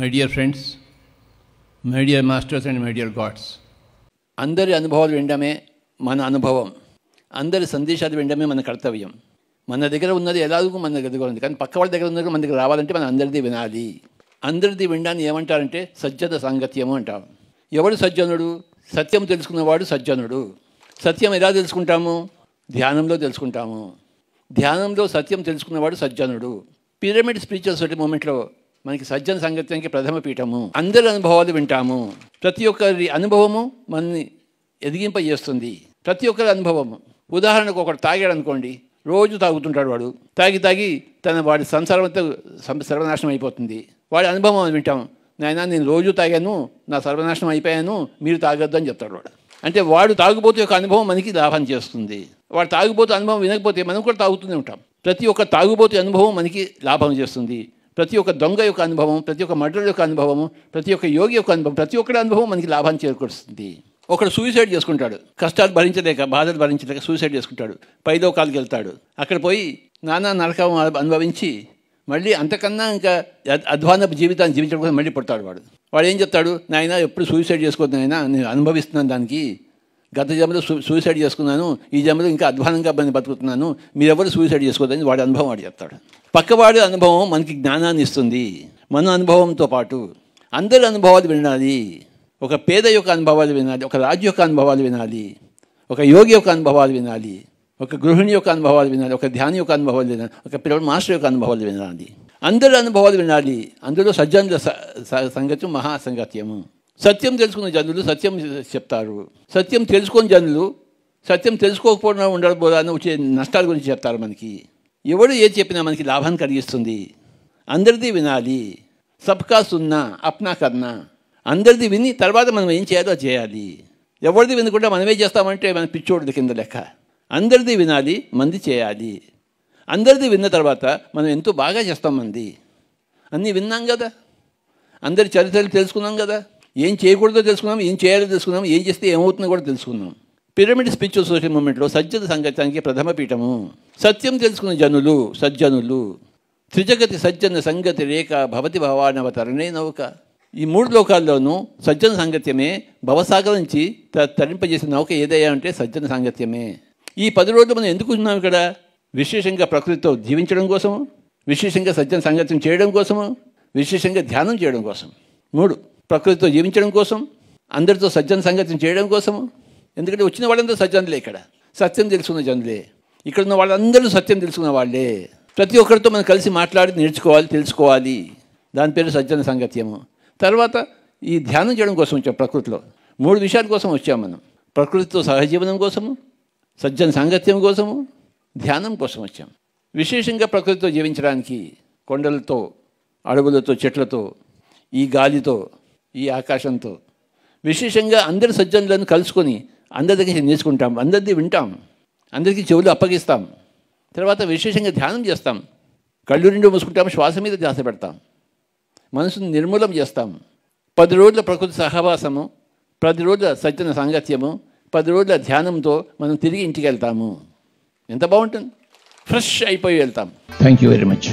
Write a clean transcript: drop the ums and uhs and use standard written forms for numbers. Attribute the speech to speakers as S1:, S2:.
S1: My dear friends, my dear masters and my dear God's, అందరి అనుభవాలు వినడమే మన అనుభవం, అందరి సందేశాలు వినడమే మన కర్తవ్యం. మన దగ్గర ఉన్నది ఎలాగూ మన దగ్గర ఉంది, కానీ పక్క వాళ్ళ దగ్గర ఉన్నది మన దగ్గర రావాలంటే మనం అందరిది వినాలి. అందరిది వినడాన్ని ఏమంటారంటే సజ్జన సాంగత్యము అంటారు. ఎవడు సజ్జనుడు? సత్యం తెలుసుకున్నవాడు సజ్జనుడు. సత్యం ఎలా తెలుసుకుంటాము? ధ్యానంలో తెలుసుకుంటాము. ధ్యానంలో సత్యం తెలుసుకున్నవాడు సజ్జనుడు. పిరమిడ్ స్పిరిచువల్ సొసైటీ మూమెంట్లో మనకి సజ్జన సాంగత్యానికి ప్రథమ పీఠము. అందరి అనుభవాలు వింటాము. ప్రతి ఒక్కరి అనుభవము మనని ఎదిగింపజేస్తుంది. ప్రతి ఒక్కరి అనుభవము. ఉదాహరణకు ఒకడు తాగాడు అనుకోండి, రోజు తాగుతుంటాడు. వాడు తాగి వాడి సంసారం అంతా సర్వనాశనం అయిపోతుంది. వాడి అనుభవం వింటాం. నాయనా, నేను రోజు తాగాను, నా సర్వనాశనం అయిపోయాను, మీరు తాగొద్దు అని చెప్తాడు వాడు. అంటే వాడు తాగుబోతు యొక్క అనుభవం మనకి లాభం చేస్తుంది. వాడు తాగుబోతు అనుభవం వినకపోతే మనం కూడా తాగుతూనే ఉంటాం. ప్రతి ఒక్క తాగుబోతు అనుభవం మనకి లాభం చేస్తుంది. ప్రతి ఒక్క దొంగ యొక్క అనుభవం, ప్రతి ఒక్క మర్డర్ యొక్క అనుభవము, ప్రతి ఒక్క యోగి యొక్క అనుభవం, ప్రతి ఒక్కరి అనుభవం మనకి లాభాన్ని చేకూరుస్తుంది. ఒకడు సూసైడ్ చేసుకుంటాడు, కష్టాలు భరించలేక, బాధలు భరించలేక సూసైడ్ చేసుకుంటాడు. పైలోకాలకు వెళ్తాడు. అక్కడ పోయి నానా నరకం అనుభవించి మళ్ళీ అంతకన్నా ఇంకా అధ్వానపు జీవితాన్ని జీవించడం కోసం మళ్ళీ పుడతాడు. వాడు ఏం చెప్తాడు? నాయనా, ఎప్పుడు సూసైడ్ చేసుకోవద్దు నాయనా, నేను అనుభవిస్తున్నాను దానికి. గత జన్మలో సూసైడ్ చేసుకున్నాను, ఈ జన్మలో ఇంకా అధ్వానంగా బతుకుతున్నాను, మీరెవరు సూసైడ్ చేసుకోవద్దని వాడి అనుభవం వాడు చెప్తాడు. పక్కవాడి అనుభవం మనకి జ్ఞానాన్ని ఇస్తుంది. మన అనుభవంతో పాటు అందరి అనుభవాలు వినాలి. ఒక పేద యొక్క అనుభవాలు వినాలి, ఒక రాజు యొక్క అనుభవాలు వినాలి, ఒక యోగి యొక్క అనుభవాలు వినాలి, ఒక గృహిణి యొక్క అనుభవాలు వినాలి, ఒక ధ్యాని యొక్క అనుభవాలు వినాలి, ఒక పిల్లల మాస్టర్ యొక్క అనుభవాలు వినాలి. అందరి అనుభవాలు వినాలి. అందులో సజ్జనుల సంగత్యం మహాసంగత్యము. సత్యం తెలుసుకున్న జనులు సత్యం చెప్తారు. సత్యం తెలుసుకుని జనులు సత్యం తెలుసుకోకపోవడం ఉండకపోవడం వచ్చే నష్టాల గురించి చెప్తారు. మనకి ఎవడు ఏది చెప్పినా మనకి లాభాన్ని కలిగిస్తుంది. అందరిది వినాలి. సబ్కా సున్నా అప్నా కర్నా. అందరిది విని తర్వాత మనం ఏం చేయాలో చేయాలి. ఎవరిది వినకుండా మనమే చేస్తామంటే మన పిచ్చోడిది కింద లెక్క. అందరిది వినాలి, మంది చేయాలి. అందరిది విన్న తర్వాత మనం ఎంతో బాగా చేస్తాం. మంది అన్నీ విన్నాం కదా, అందరి చరిత్రలు తెలుసుకున్నాం కదా, ఏం చేయకూడదో తెలుసుకున్నాం, ఏం చేయాలో తెలుసుకున్నాం, ఏం చేస్తే ఏమవుతుందో కూడా తెలుసుకున్నాం. పిరమిడ్ స్పిరిచువల్ సొసైటీ మూమెంట్లో సజ్జన సంగత్యానికి ప్రథమ పీఠము. సత్యం తెలుసుకున్న జనులు సజ్జనులు. త్రిజగతి సజ్జన సంగతి రేఖ భవతి భవానవతరణే నౌక. ఈ మూడు లోకాల్లోనూ సజ్జన సాంగత్యమే భవసాగరం నుంచి తరింపజేసిన నౌక ఏదయ్యా అంటే సజ్జన సాంగత్యమే. ఈ 10 రోజులు మనం ఎందుకు ఉన్నాం ఇక్కడ? విశేషంగా ప్రకృతితో జీవించడం కోసము, విశేషంగా సజ్జన సాంగత్యం చేయడం కోసము, విశేషంగా ధ్యానం చేయడం కోసం. 3, ప్రకృతితో జీవించడం కోసం, అందరితో సజ్జన సంగత్యం చేయడం కోసము. ఎందుకంటే వచ్చిన వాళ్ళందరూ సజ్జనులే. ఇక్కడ సత్యం తెలుసుకున్న జనులే. ఇక్కడ ఉన్న వాళ్ళందరూ సత్యం తెలుసుకున్న వాళ్ళే. ప్రతి ఒక్కరితో మనం కలిసి మాట్లాడి నేర్చుకోవాలి, తెలుసుకోవాలి. దాని పేరు సజ్జన సాంగత్యము. తర్వాత ఈ ధ్యానం చేయడం కోసం వచ్చాం. ప్రకృతిలో 3 విషయాల కోసం వచ్చాం మనం. ప్రకృతితో సహజీవనం కోసము, సజ్జన సాంగత్యం కోసము, ధ్యానం కోసం వచ్చాం. విశేషంగా ప్రకృతితో జీవించడానికి కొండలతో, అడవులతో, చెట్లతో, ఈ గాలితో, ఈ ఆకాశంతో, విశేషంగా అందరి సజ్జనులను కలుసుకొని అందరి దగ్గర నేర్చుకుంటాం, అందరిది వింటాం, అందరికీ చెవులు అప్పగిస్తాం. తర్వాత విశేషంగా ధ్యానం చేస్తాం. కళ్ళు 2 మూసుకుంటాం, శ్వాస మీద ధ్యాస పెడతాం, మనసును నిర్మూలం చేస్తాం. 10 రోజుల ప్రకృతి సహవాసము, 10 రోజుల సజ్జన సాంగత్యము, 10 రోజుల ధ్యానంతో మనం తిరిగి ఇంటికి వెళ్తాము. ఎంత బాగుంటుంది! ఫ్రెష్ అయిపోయి వెళ్తాం. Thank you very much.